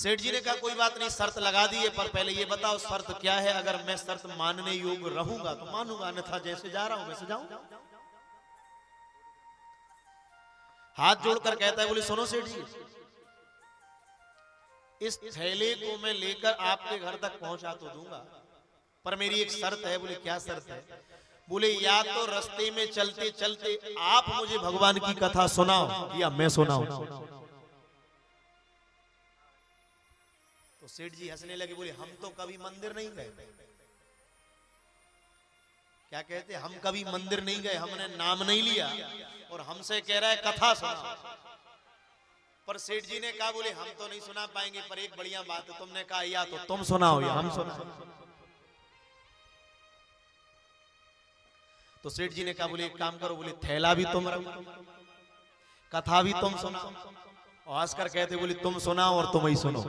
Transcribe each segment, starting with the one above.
सेठ जी ने कहा कोई बात नहीं, शर्त लगा दी है, पर पहले ये बताओ शर्त क्या है। अगर मैं शर्त मानने योग्य रहूंगा तो मानूंगा, अन्यथा जैसे जा रहा हूं वैसे जाऊंगा। हाथ जोड़कर कहता है, बोले सुनो सेठ जी, इस थैले को मैं लेकर आपके घर तक पहुंचा तो दूंगा, पर मेरी एक शर्त है। बोले क्या शर्त है? बोले या तो रास्ते में चलते चलते आप मुझे भगवान की कथा सुनाओ या मैं सुनाऊं। तो सेठ जी हंसने लगे, बोले हम तो कभी मंदिर नहीं गए। क्या कहते? हम कभी मंदिर नहीं गए, हमने नाम नहीं लिया, और हमसे कह रहा है कथा सुनाओ। पर सेठ जी ने कहा, बोले हम तो नहीं सुना पाएंगे, पर एक बढ़िया बात है, तुमने कहा या तो तुम सुनाओ या हम सुनाओ। तो सेठ जी ने कहा, बोले एक काम करो, बोले थैला भी तुम रखो, कथा भी तुम सुनाओ। और हंसकर कहते, बोले तुम सुनाओ और तुम ही सुनो।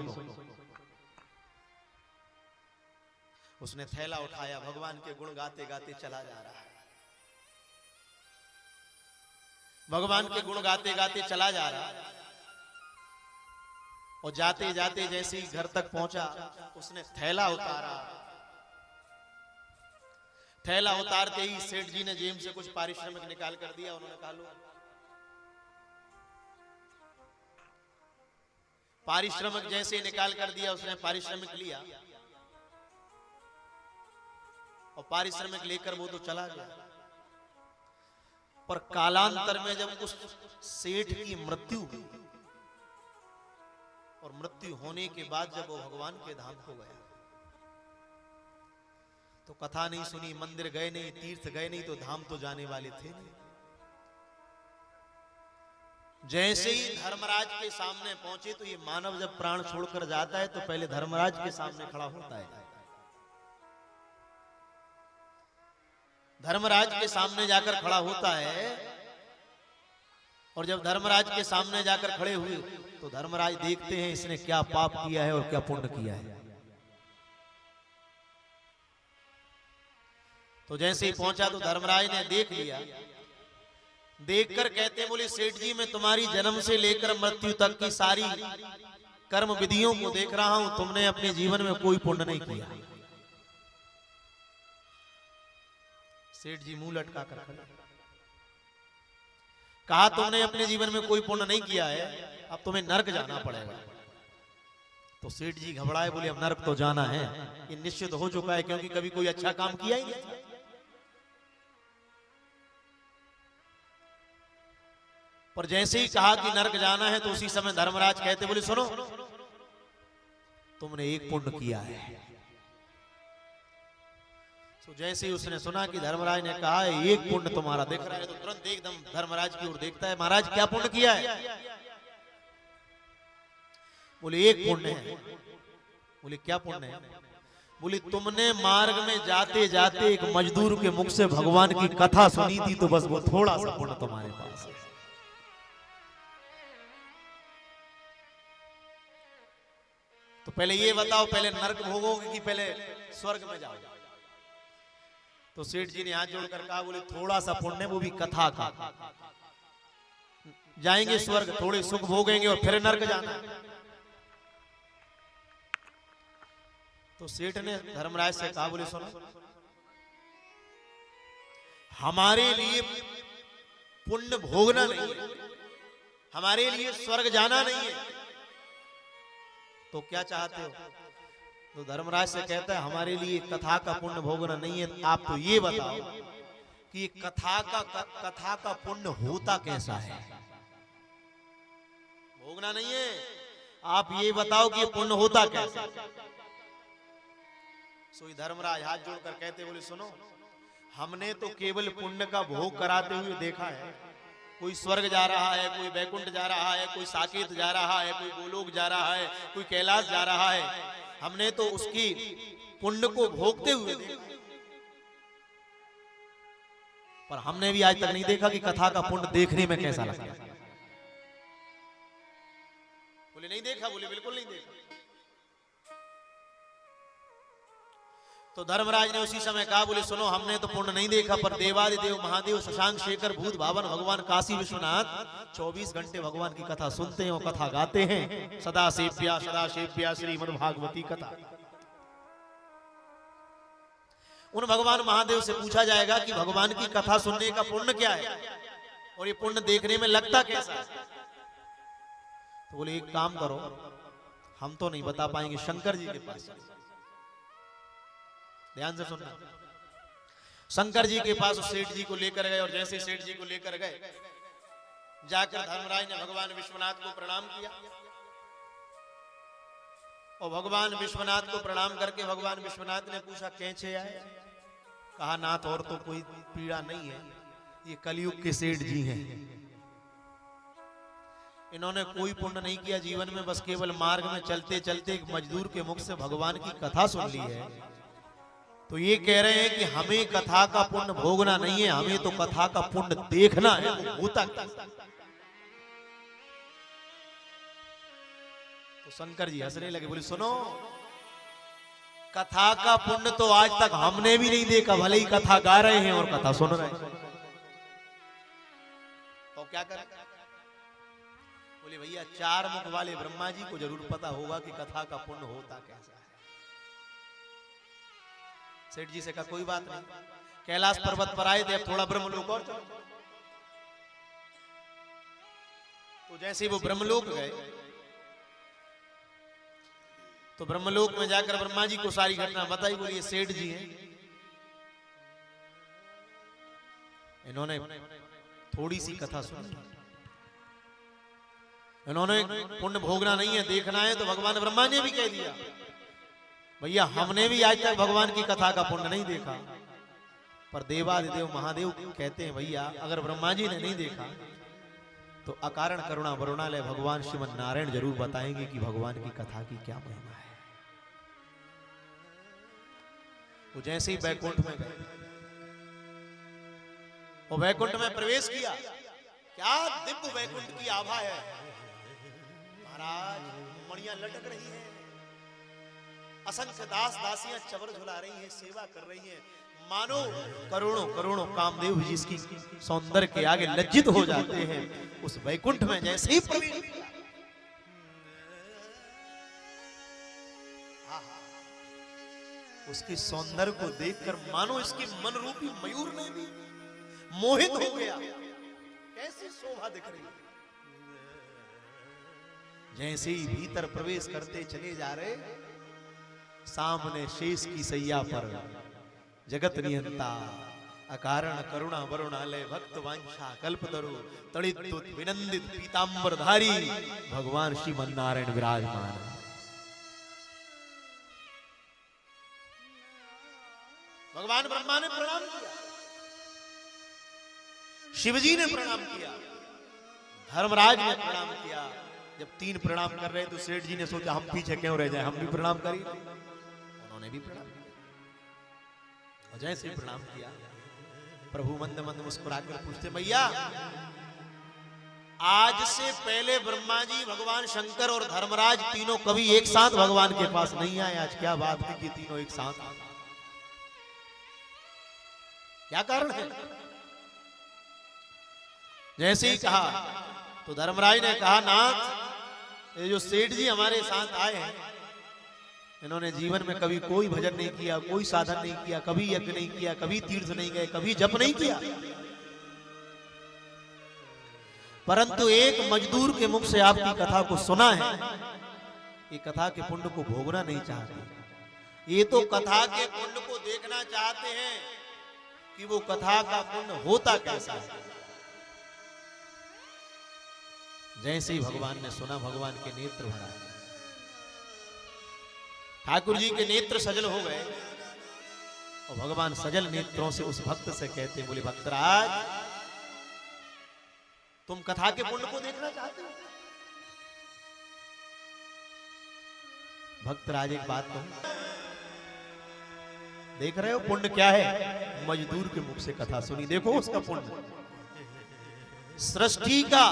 उसने थैला उठाया, भगवान के गुण गाते गाते चला जा रहा है, भगवान के गुण गाते गाते चला जा रहा है। और जाते जाते जैसे ही घर तक पहुंचा, उसने थैला उतारा। थैला उतारते ही सेठ जी ने जेब से कुछ पारिश्रमिक निकाल कर दिया। उन्होंने कहा लो। पारिश्रमिक जैसे निकाल कर दिया, उसने पारिश्रमिक लिया और पारिश्रमिक लेकर वो तो चला गया। पर कालांतर में जब उस सेठ की मृत्यु हुई, और मृत्यु होने के बाद जब वो भगवान के धाम को गया, तो कथा नहीं सुनी, मंदिर गए नहीं, तीर्थ गए नहीं, तो धाम तो जाने वाले थे नहीं। जैसे ही धर्मराज के सामने पहुंचे, तो ये मानव जब प्राण छोड़कर जाता है तो पहले धर्मराज के सामने खड़ा होता है। धर्मराज के सामने जाकर खड़ा होता है, और जब धर्मराज के सामने जाकर खड़े हुए तो धर्मराज देखते हैं इसने क्या पाप किया है और क्या पुण्य किया है। तो जैसे ही पहुंचा तो धर्मराज ने देख लिया। देखकर कहते, बोले सेठ जी, मैं तुम्हारी जन्म से लेकर मृत्यु तक की सारी कर्म विधियों को देख रहा हूं, तुमने अपने जीवन में कोई पुण्य नहीं किया। सेठ जी मुंह लटका कर खड़े। कहा तुमने अपने जीवन में कोई पुण्य नहीं किया है, अब तुम्हें नरक जाना पड़ेगा। तो सेठ जी घबराए, बोले अब नरक तो जाना है, ये निश्चित हो चुका है, क्योंकि कभी कोई अच्छा काम किया ही नहीं। पर जैसे ही कहा कि नरक जाना है, तो उसी समय धर्मराज कहते, बोले सुनो, तुमने एक पुण्य किया है। तो जैसे ही उसने सुना कि धर्मराज ने कहा है एक पुण्य तुम्हारा दिख रहा है, तो तुरंत एकदम धर्मराज की ओर देखता है, महाराज क्या पुण्य किया है? बोले एक पुण्य है। बोले क्या पुण्य है? बोले तुमने मार्ग में जाते जाते एक मजदूर के मुख से भगवान की कथा सुनी थी, तो बस वो थोड़ा सा पुण्य तुम्हारे पास है। तो पहले ये बताओ, पहले नरक भोगोगे कि पहले स्वर्ग में जाओगे? तो सेठ जी ने हाथ जोड़कर कहा, बोले थोड़ा सा पुण्य, वो भी कथा का, जाएंगे स्वर्ग, थोड़े सुख भोगेंगे और फिर नरक जाना। तो सेठ ने धर्मराज से कहा, बोले सुनो, हमारे लिए पुण्य भोगना नहीं है, हमारे लिए स्वर्ग जाना नहीं है, तो क्या चाहते हो? तो धर्मराज से कहता है, हमारे लिए कथा का पुण्य भोगना नहीं है, आप तो ये बताओ कि कथा का पुण्य होता कैसा है? भोगना नहीं है, आप ये बताओ कि पुण्य होता कैसा? सोई धर्मराज हाथ जोड़कर कहते, बोले सुनो, हमने तो केवल पुण्य का भोग कराते हुए देखा है। कोई स्वर्ग जा रहा है, कोई वैकुंठ जा रहा है, कोई साकेत जा रहा है, कोई गोलोक जा रहा है, कोई कैलाश जा रहा है। हमने तो उसकी पुण्य को भोगते हुए देखा, पर हमने भी आज तक नहीं देखा कि कथा का पुण्य देखने में कैसा लगता है। बोले नहीं देखा। बोले बिल्कुल नहीं देखा। तो धर्मराज ने उसी समय कहा, बोले सुनो, हमने तो पुण्य नहीं देखा, पर देवादिदेव महादेव शशांक शेखर भूत भावन भगवान काशी विश्वनाथ 24 घंटे भगवान की कथा सुनते हैं और कथा गाते हैं। सदा सेव्या श्रीमद् भागवती कथा। उन भगवान महादेव से पूछा जाएगा कि भगवान की कथा सुनने का पुण्य क्या है और ये पुण्य देखने में लगता कैसा है। तो बोले एक काम करो, हम तो नहीं बता पाएंगे, शंकर जी के पास। ध्यान से सुनना। शंकर जी के पास उस सेठ जी को लेकर गए और जैसे सेठ जी को लेकर गए, जाकर धर्मराज ने भगवान विश्वनाथ को प्रणाम किया और भगवान विश्वनाथ को प्रणाम करके भगवान विश्वनाथ ने पूछा, कैसे आए? कहा, नाथ और तो कोई पीड़ा नहीं है, ये कलयुग के सेठ जी हैं। इन्होंने कोई पुण्य नहीं किया जीवन में, बस केवल मार्ग में चलते चलते एक मजदूर के मुख से भगवान की कथा सुन ली है। तो ये कह रहे हैं कि हमें कथा का पुण्य भोगना नहीं है, हमें तो कथा का पुण्य देखना है, वो होता क्या। तो शंकर जी हंसने लगे, बोले सुनो, कथा का पुण्य तो आज तक हमने भी नहीं देखा, भले ही कथा गा रहे हैं और कथा सुन रहे हैं। तो क्या करें? बोले भैया, 4 मुख वाले ब्रह्मा जी को जरूर पता होगा कि कथा का पुण्य होता कैसा है। सेठ जी से कहा, कोई बात नहीं, कैलाश पर्वत पर आए थे, अब थोड़ा ब्रह्मलोक और चलो। तो जैसे वो ब्रह्मलोक गए तो ब्रह्मलोक में जाकर ब्रह्मा जी को सारी घटना बताई। बोलिए सेठ जी हैं, इन्होंने थोड़ी सी कथा सुनी, इन्होंने पुण्य भोगना नहीं है, देखना है। तो भगवान ब्रह्मा ने भी कह दिया, भैया हमने भी आज तक भगवान की कथा का पुण्य नहीं देखा, पर देवादिदेव महादेव कहते हैं भैया, अगर ब्रह्मा जी ने नहीं देखा तो अकारण करुणा वरुणालय भगवान श्रीमन नारायण जरूर बताएंगे कि भगवान की कथा की क्या महिमा है। वो जैसे ही वैकुंठ में गए और वैकुंठ में प्रवेश किया, क्या दिव्य वैकुंठ की आभा है महाराज। मणियां लटक रही हैं, असंख्य दास दासियां चवर झुला रही हैं, सेवा कर रही हैं, मानो करोड़ों करोड़ों कामदेव जिसकी सौंदर्य के आगे लज्जित हो जाते हैं। उस वैकुंठ में जैसे ही प्रवेश किया, उसकी सौंदर्य को देखकर मानो इसके मन रूपी मयूर ने भी मोहित हो गया। कैसी शोभा दिख रही है। जैसे ही भीतर प्रवेश करते चले जा रहे, सामने शेष की सैया पर जगत नियंता अकारण करुणा वरुणालय भक्त वांछा कल्पतरु तड़ित विनंदित पीतांबरधारी भगवान श्रीमन नारायण विराजमान। भगवान ब्रह्मा ने प्रणाम किया, शिवजी ने प्रणाम किया, धर्मराज ने प्रणाम किया। जब 3 प्रणाम कर रहे तो सेठ जी ने सोचा हम पीछे क्यों रह जाए, हम भी प्रणाम करें। उन्होंने भी प्रणाम किया और जैसे प्रणाम किया, प्रभु मंद मंद मुस्कुराकर पूछते, भैया आज से पहले ब्रह्मा जी, भगवान शंकर और धर्मराज तीनों कभी एक साथ भगवान के पास नहीं आए, आज क्या बात है कि तीनों एक साथ आए? क्या कारण है? जैसे ही कहा तो धर्मराज ने कहा, नाथ ये जो सेठ जी हमारे साथ आए हैं, इन्होंने जीवन में कभी कोई भजन नहीं किया, कोई साधन नहीं किया, कभी यज्ञ नहीं किया, कभी तीर्थ नहीं गए, कभी जप नहीं किया, परंतु एक मजदूर के मुख से आपकी कथा को सुना है। ये कथा के पुण्य को भोगना नहीं चाहते, ये तो कथा के पुण्य को देखना चाहते हैं कि वो कथा का पुण्य होता कैसा है। जैसे ही भगवान ने सुना, भगवान के नेत्र भरा, ठाकुर जी के नेत्र सजल हो गए और भगवान सजल नेत्रों से उस भक्त से कहते, बोले भक्तराज तुम कथा के पुण्य को देखना चाहते हो? भक्तराज एक बात कहूं, देख रहे हो पुण्य क्या है? मजदूर के मुख से कथा सुनी, देखो उसका पुण्य। सृष्टि का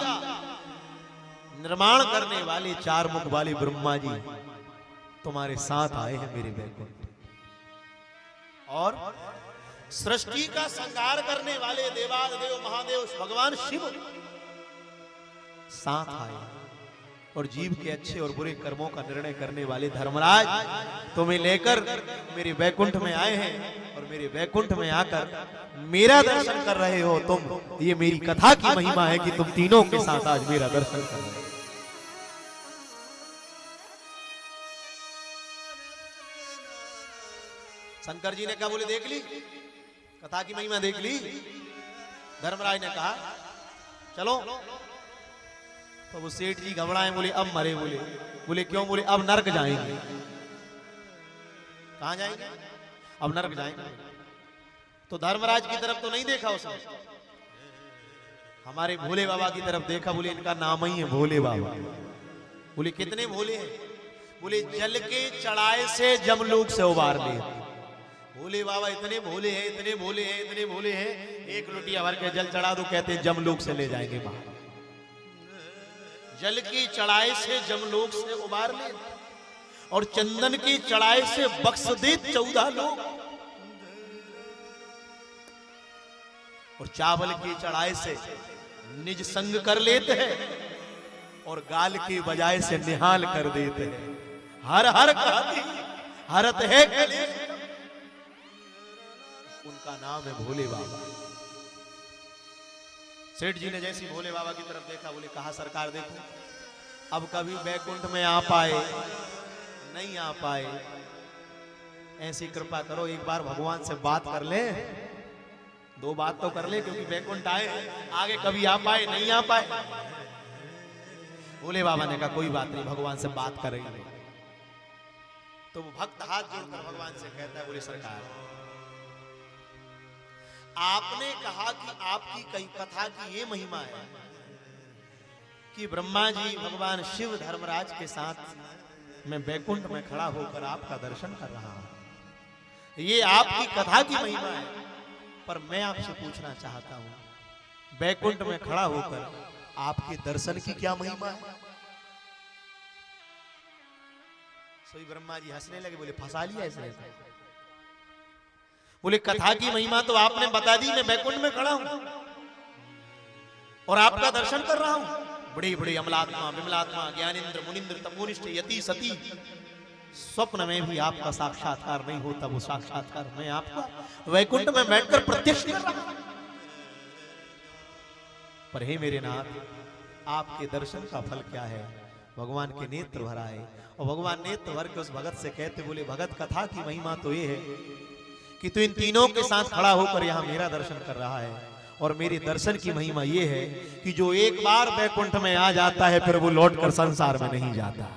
निर्माण करने वाले 4 मुख वाले ब्रह्मा जी तुम्हारे साथ आए हैं मेरे वैकुंठ। और सृष्टि का संहार करने वाले देवादेव महादेव भगवान शिव साथ आए और जीव के अच्छे और बुरे कर्मों का निर्णय करने वाले धर्मराज तुम्हें लेकर मेरे वैकुंठ में आए हैं और मेरे वैकुंठ में आकर मेरा दर्शन कर रहे हो तुम। ये मेरी कथा की महिमा है कि तुम तीनों के साथ आज मेरा दर्शन कर रहे हो। शंकर जी ने कहा, बोले देख ली कथा की महिमा, देख ली। धर्मराज ने कहा चलो। तो वो सेठ जी घबराए, बोले अब मरे। बोले क्यों? बोले अब नरक जाएंगे। कहां जाएंगे? अब नरक जाएंगे। तो धर्मराज की तरफ तो नहीं देखा उसने, हमारे भोले बाबा की तरफ देखा। बोले इनका नाम ही है भोले बाबा। बोले कितने भोले हैं? बोले जल के चढ़ाए से जमलोक से उबार ले। भोले बाबा इतने भोले हैं, इतने भोले हैं, इतने भोले हैं, एक लोटिया भर के जल चढ़ा दो, कहते हैं जमलोक से ले जाएंगे बाहर। जल की चढ़ाई से जमलोक से उबार ले और चंदन की चढ़ाई से बख्श दे 14 लोग, और चावल की चढ़ाई से निज संग कर लेते हैं और गाल की बजाय से निहाल कर देते हैं। हर हर कहती हरत है गले, उनका नाम है भोले बाबा। सेठ जी ने जैसी भोले बाबा की तरफ देखा, बोले कहा सरकार देखो अब कभी बैकुंठ में आ पाए नहीं आ पाए, ऐसी कृपा करो एक बार भगवान से बात कर ले, 2 बात तो कर ले, क्योंकि बैकुंठ आए आगे कभी आ पाए नहीं आ पाए। भोले बाबा ने कहा कोई बात नहीं, भगवान से बात करेंगे। तो वो भक्त हाथ जोड़कर भगवान से कहता है, बोले सरकार आपने कहा कि आपकी कई कथा की ये महिमा है कि ब्रह्मा जी भगवान शिव धर्मराज के साथ मैं बैकुंठ में खड़ा होकर आपका दर्शन कर रहा हूं। ये आपकी कथा की महिमा है, पर मैं आपसे पूछना चाहता हूं बैकुंठ में खड़ा होकर आपके दर्शन की क्या महिमा है? सोई ब्रह्मा जी हंसने लगे, बोले फंसा लिया इसने। बोले कथा की महिमा तो आपने बता दी, मैं बैकुंठ में खड़ा हूं और आपका दर्शन कर रहा हूं। बड़े बड़े अमलात्मा विमलात्मा ज्ञानेन्द्र मुनिंद्र तपोनिष्ठ यति सती स्वप्न में भी आपका साक्षात्कार नहीं होता, वो साक्षात्कार मैं आपका वैकुंठ में बैठकर प्रत्यक्ष कर रहा हूं। पर हे मेरे नाथ आपके दर्शन का फल क्या है? भगवान के नेत्र भर आए और भगवान नेत्र भर के उस भगत से कहते, बोले भगत कथा की महिमा तो ये है कि तू इन तीनों के साथ खड़ा होकर यहाँ मेरा दर्शन कर रहा है, और मेरे दर्शन की महिमा ये है कि जो एक बार बैकुंठ में आ जाता है फिर वो लौटकर संसार में नहीं जाता।